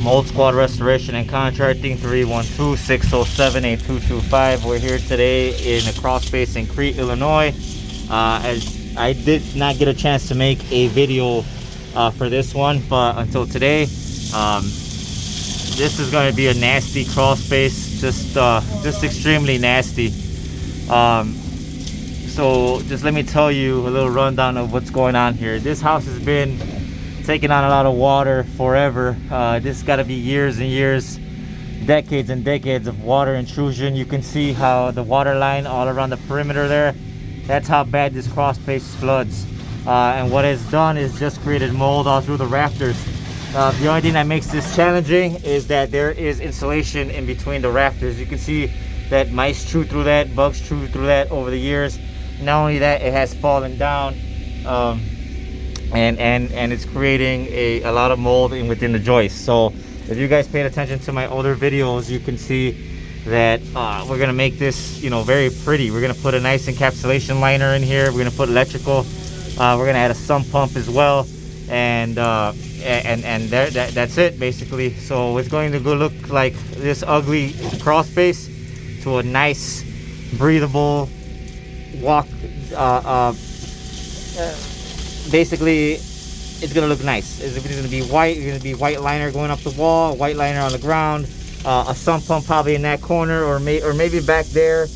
Mold Squad Restoration and Contracting, 312-607-8225. We're here today in the Crawlspace in Crete, Illinois. As I did not get a chance to make a video for this one, but until today, this is going to be a nasty Crawlspace, just extremely nasty. So just let me tell you a little rundown of what's going on here. This house has been taking on a lot of water forever. This got to be years and years, decades and decades of water intrusion. You can see how the water line all around the perimeter there, that's how bad this Crawlspace floods. And what it's done is just created mold all through the rafters. The only thing that makes this challenging is that there is insulation in between the rafters. You can see that mice chew through that, bugs chew through that over the years. Not only that, it has fallen down, and it's creating a lot of mold within the joist. So if you guys paid attention to my older videos, you can see that we're gonna make this, you know, very pretty. We're gonna put a nice encapsulation liner in here. We're gonna put electrical. We're gonna add a sump pump as well, and that's it basically. So it's going to go look like this ugly Crawlspace to a nice, breathable walk. Basically, it's gonna look nice. It's gonna be white. It's gonna be white liner going up the wall, white liner on the ground, a sump pump probably in that corner, or maybe back there.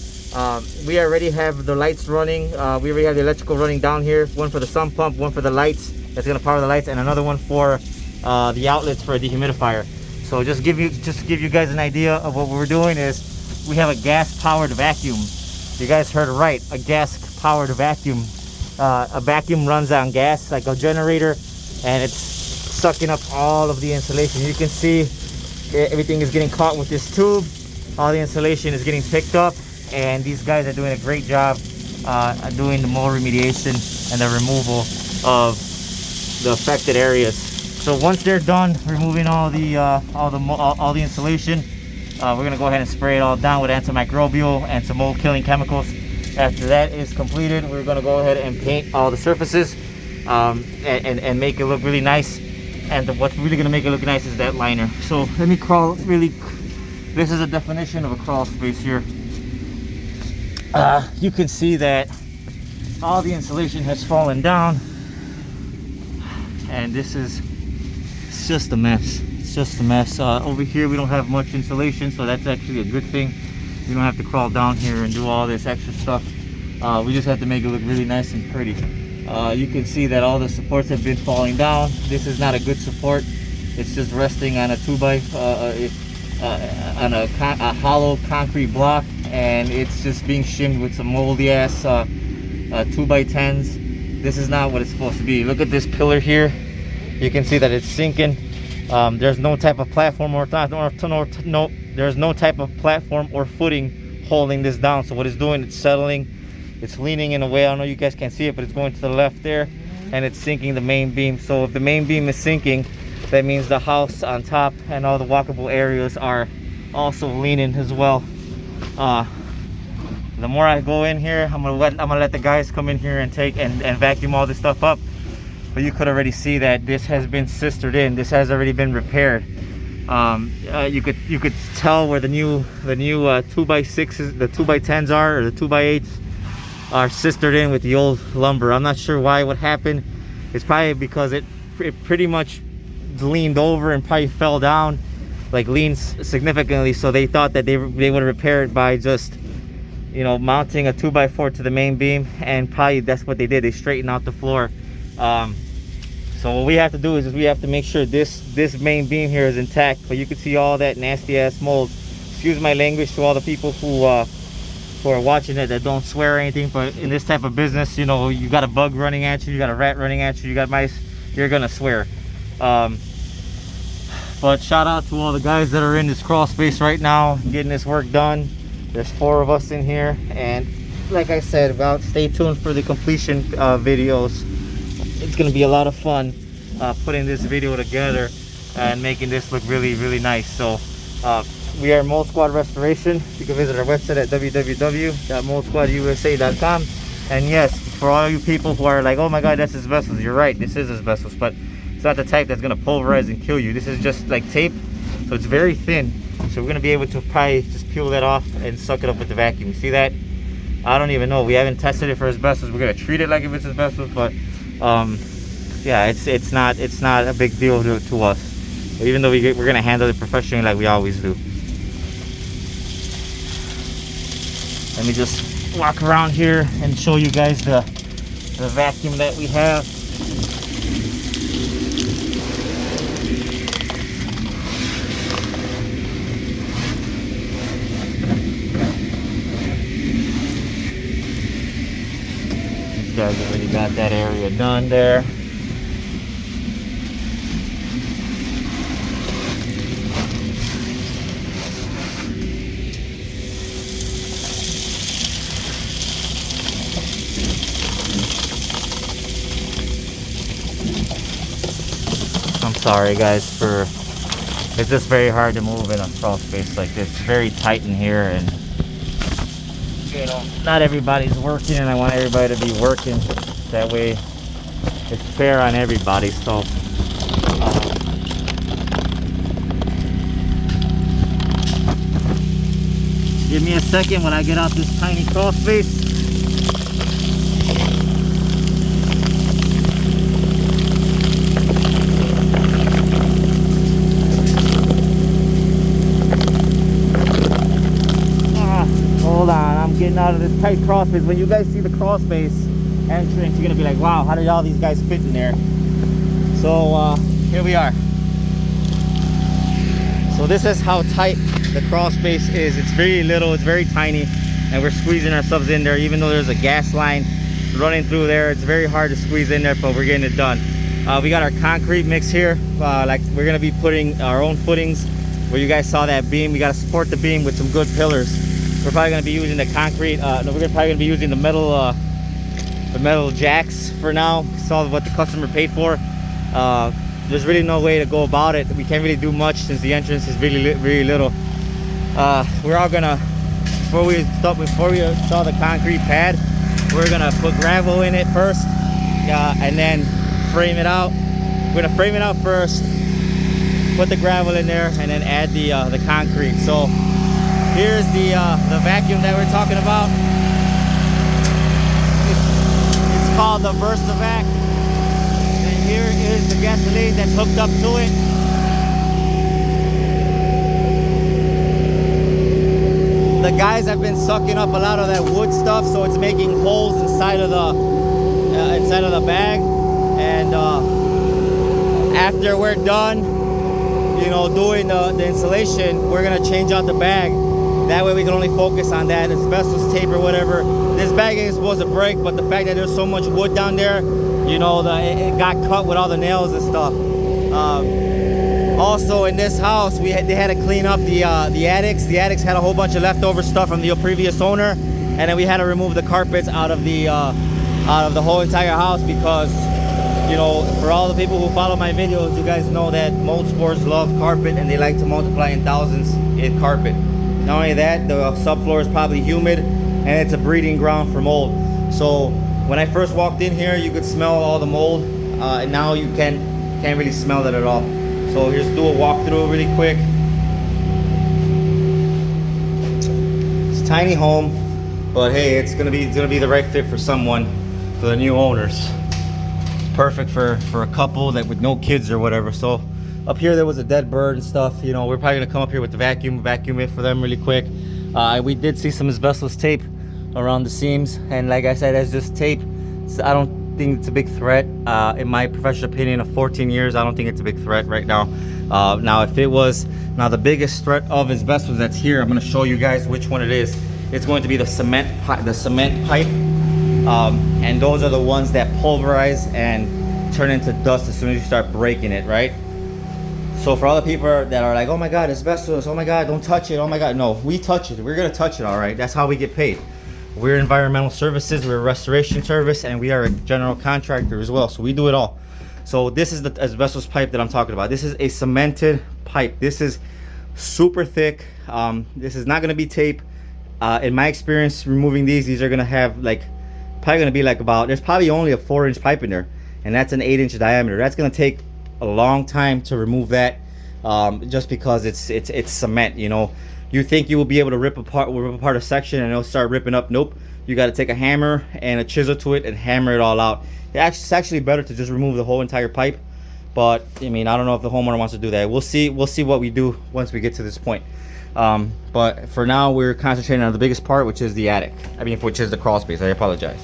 We already have the lights running. We already have the electrical running down here. One for the sump pump, one for the lights that's gonna power the lights, and another one for the outlets for a dehumidifier. So just give you guys an idea of what we're doing is we have a gas powered vacuum. You guys heard it right, a gas powered vacuum. A vacuum runs on gas like a generator, and it's sucking up all of the insulation. You can see everything is getting caught with this tube. All the insulation is getting picked up, and these guys are doing a great job doing the mold remediation and the removal of the affected areas. So once they're done removing all the insulation, we're gonna go ahead and spray it all down with antimicrobial and some mold killing chemicals. After that is completed, we're gonna go ahead and paint all the surfaces and make it look really nice. And what's really gonna make it look nice is that liner. So let me crawl really. This is a definition of a crawl space here. You can see that all the insulation has fallen down, and it's just a mess. It's just a mess. Over here we don't have much insulation, so that's actually a good thing. You don't have to crawl down here and do all this extra stuff. We just have to make it look really nice and pretty. You can see that all the supports have been falling down. This is not a good support. It's just resting on a a hollow concrete block, and it's just being shimmed with some moldy ass 2x10s. This is not what it's supposed to be. Look at this pillar here. You can see that it's sinking. There's no type of platform there's no type of platform or footing holding this down. So what it's doing, it's settling, it's leaning in a way, I don't know, you guys can't see it, but it's going to the left there, and it's sinking the main beam. So if the main beam is sinking, that means the house on top and all the walkable areas are also leaning as well. The more I go in here, I'm gonna let the guys come in here and take and vacuum all this stuff up. But you could already see that this has been sistered in. This has already been repaired. You could tell where the new 2x6s, the 2x10s are, or the 2x8s are sistered in with the old lumber. I'm not sure why. What happened? It's probably because it pretty much leaned over and probably fell down, like leaned significantly. So they thought that they would repair it by just, you know, mounting a 2x4 to the main beam, and probably that's what they did. They straightened out the floor. So what we have to do is we have to make sure this main beam here is intact. But you can see all that nasty ass mold. Excuse my language to all the people who are watching it that don't swear or anything, but in this type of business, you know, you got a bug running at you, you got a rat running at you, you got mice, you're gonna swear. But shout out to all the guys that are in this crawl space right now getting this work done. There's 4 of us in here, and like I said, stay tuned for the completion videos. It's gonna be a lot of fun putting this video together and making this look really, really nice. So we are Mold Squad Restoration. You can visit our website at www.moldsquadusa.com. And yes, for all you people who are like, oh my god, that's asbestos, you're right, this is asbestos, but it's not the type that's gonna pulverize and kill you. This is just like tape So it's very thin. So we're gonna be able to probably just peel that off and suck it up with the vacuum. See that? I don't even know. We haven't tested it for asbestos. We're gonna treat it like if it's asbestos, but yeah, it's not a big deal to us. Even though we're gonna handle it professionally like we always do. Let me just walk around here and show you guys the vacuum that we have. These guys already got that area done there. I'm sorry guys for, it's just very hard to move in a crawl space like this. It's very tight in here, and you know, not everybody's working, and I want everybody to be working. That way it's fair on everybody. So give me a second when I get out this tiny crawl space. Hold on, I'm getting out of this tight crawl space. When you guys see the crawl space entrance, you're gonna be like, wow, how did all these guys fit in there? So here we are. So this is how tight the crawl space is. It's very little, it's very tiny, and we're squeezing ourselves in there. Even though there's a gas line running through there, it's very hard to squeeze in there, but we're getting it done. We got our concrete mix here. Like we're gonna be putting our own footings. Where you guys saw that beam, we gotta support the beam with some good pillars. We're probably going to be using the concrete. No, we're probably going to be using the metal jacks for now. Saw what the customer paid for. There's really no way to go about it. We can't really do much since the entrance is really little. We're all gonna, before we saw the concrete pad, we're gonna put gravel in it first, and then frame it out. We're gonna frame it out first, put the gravel in there, and then add the concrete. So here's the vacuum that we're talking about. It's called the VersaVac. And here is the gasoline that's hooked up to it. The guys have been sucking up a lot of that wood stuff, so it's making holes inside of the bag. And after we're done, you know, doing the insulation, we're gonna change out the bag. That way we can only focus on that asbestos tape or whatever. This bag ain't supposed to break, but the fact that there's so much wood down there, you know, it got cut with all the nails and stuff. Also in this house, they had to clean up the attics. The attics had a whole bunch of leftover stuff from the previous owner, and then we had to remove the carpets out of the whole entire house because, you know, for all the people who follow my videos, you guys know that mold spores love carpet and they like to multiply in thousands in carpet. Not only that, the subfloor is probably humid and it's a breeding ground for mold. So when I first walked in here, you could smell all the mold, and now you can't really smell it at all. So just do a walkthrough really quick. It's a tiny home, but hey, it's gonna be the right fit for someone, for the new owners. Perfect for a couple that with no kids or whatever. So up here there was a dead bird and stuff. You know, we're probably gonna come up here with the vacuum it for them really quick. We did see some asbestos tape around the seams, and like I said, that's just tape. So I don't think it's a big threat. In my professional opinion of 14 years, I don't think it's a big threat right now. Now if it was, now the biggest threat of asbestos that's here, I'm gonna show you guys which one it is. It's going to be the cement pipe, and those are the ones that pulverize and turn into dust as soon as you start breaking it, right? So for all the people that are like, oh my god, asbestos, oh my god, don't touch it, oh my god, no, we touch it. We're gonna touch it, all right? That's how we get paid. We're environmental services, we're a restoration service, and we are a general contractor as well, so we do it all. So this is the asbestos pipe that I'm talking about. This is a cemented pipe. This is super thick. This is not gonna be tape. In my experience removing these are gonna have like, probably gonna be like about, there's probably only a 4-inch pipe in there, and that's an 8-inch diameter. That's gonna take a long time to remove that. just because it's cement. You know, you think you will be able to rip apart a section and it'll start ripping up. Nope, you got to take a hammer and a chisel to it and hammer it all out. It's actually better to just remove the whole entire pipe, but I mean, I don't know if the homeowner wants to do that. We'll see what we do once we get to this point. But for now, we're concentrating on the biggest part, which is the attic. I mean, which is the crawl space. I apologize.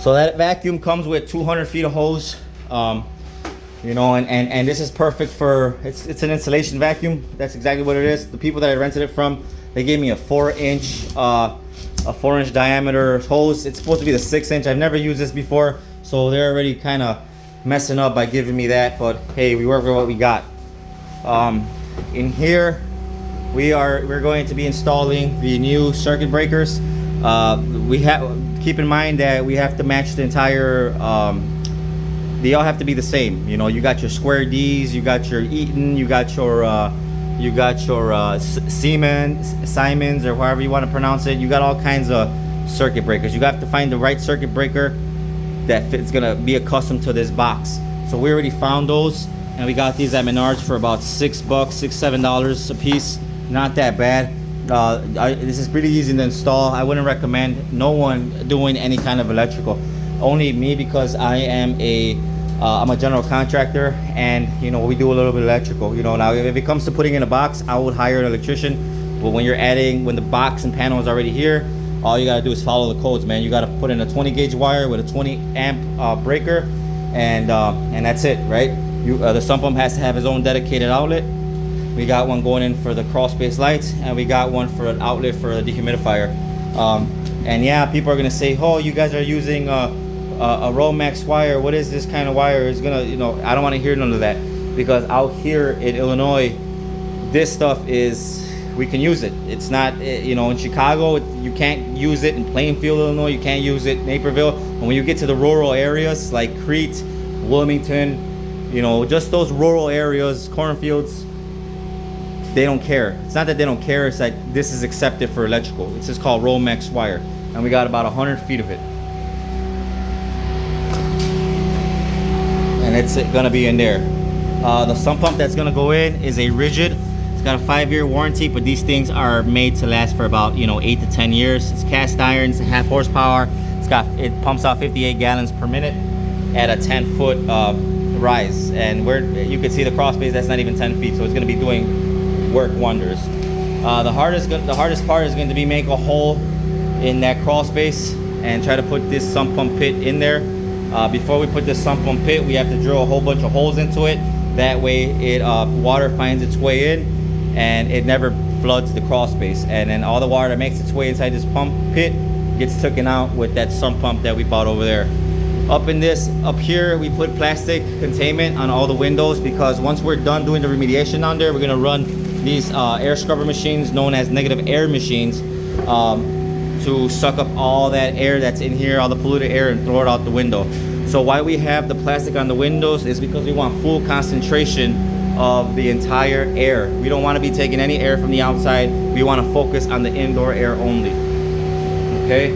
So that vacuum comes with 200 feet of hose. You know, and this is perfect for, it's an insulation vacuum. That's exactly what it is. The people that I rented it from, they gave me a 4-inch diameter hose. It's supposed to be the 6-inch. I've never used this before, so they're already kind of messing up by giving me that. But hey, we work with what we got. In here, we're going to be installing the new circuit breakers. We have, keep in mind that we have to match the entire. They all have to be the same. You know, you got your square D's, you got your Eaton, you got your Simons, or however you want to pronounce it. You got all kinds of circuit breakers. You have to find the right circuit breaker that fits, gonna be accustomed to this box. So we already found those, and we got these at Menards for about $6, $7 a piece. Not that bad. This is pretty easy to install. I wouldn't recommend no one doing any kind of electrical. Only me, because I am I'm a general contractor, and you know, we do a little bit of electrical. You know, now if it comes to putting in a box, I would hire an electrician. But when you're adding, when the box and panel is already here, all you gotta do is follow the codes, man. You gotta put in a 20 gauge wire with a 20 amp breaker, and that's it, right? The sump pump has to have his own dedicated outlet. We got one going in for the crawl space lights, and we got one for an outlet for the dehumidifier. And yeah, people are gonna say, oh, you guys are using a Romex wire. What is this kind of wire? It's gonna, you know, I don't want to hear none of that, because out here in Illinois, this stuff is, we can use it. It's not, you know, in Chicago you can't use it. In Plainfield, Illinois, you can't use it. Naperville. And when you get to the rural areas like Crete, Wilmington, you know, just those rural areas, cornfields, they don't care. It's not that they don't care, it's that this is accepted for electrical. It's just called Romex wire, and we got about 100 feet of it. And it's gonna be in there. The sump pump that's gonna go in is a rigid. It's got a 5-year warranty, but these things are made to last for about, you know, 8 to 10 years. It's cast iron, it's a half horsepower. It pumps out 58 gallons per minute at a 10-foot rise. And you can see the crawl space, that's not even 10 feet, so it's gonna be doing work wonders. The hardest part is going to be make a hole in that crawl space and try to put this sump pump pit in there. Before we put this sump pump pit, we have to drill a whole bunch of holes into it. That way water finds its way in and it never floods the crawl space. And then all the water that makes its way inside this pump pit gets taken out with that sump pump that we bought over there. Up here, we put plastic containment on all the windows, because once we're done doing the remediation down there, we're gonna run these air scrubber machines, known as negative air machines, to suck up all that air that's in here, all the polluted air, and throw it out the window. So why we have the plastic on the windows is because we want full concentration of the entire air. We don't want to be taking any air from the outside. We want to focus on the indoor air only. Okay.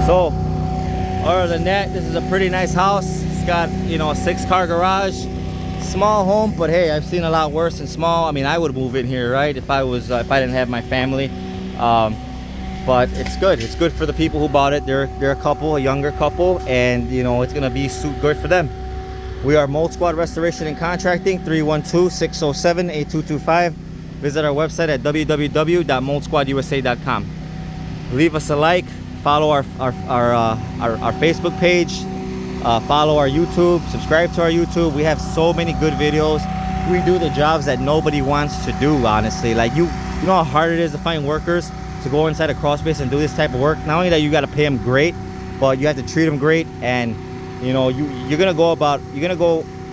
So other than that, this is a pretty nice house. It's got, you know, a 6-car garage, small home, but hey, I've seen a lot worse than small. I mean, I would move in here, right, if I didn't have my family. But it's good. It's good for the people who bought it. They're a younger couple, and you know, it's gonna be good for them. We are Mold Squad Restoration and Contracting, 312-607-8225. Visit our website at www.moldsquadusa.com. Leave us a like. Follow our Facebook page, follow our YouTube, subscribe to our YouTube. We have so many good videos. We do the jobs that nobody wants to do, honestly. Like you know how hard it is to find workers to go inside a crawl space and do this type of work. Not only that, you got to pay them great, but you have to treat them great. And you know, you're gonna go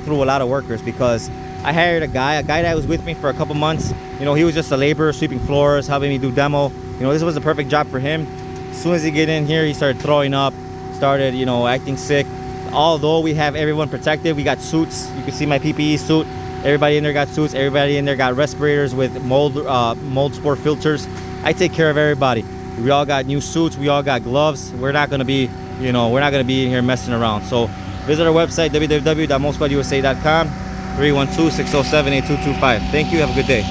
through a lot of workers, because I hired a guy that was with me for a couple months. You know, he was just a laborer, sweeping floors, helping me do demo. You know, this was the perfect job for him. As soon as he get in here, he started throwing up, started, you know, acting sick. Although we have everyone protected, we got suits. You can see my PPE suit. Everybody in there got suits. Everybody in there got respirators with mold spore filters. I take care of everybody. We all got new suits. We all got gloves. We're not gonna be, you know, we're not gonna be in here messing around. So visit our website, www.mosquadusa.com, 312-607-8225. Thank you. Have a good day.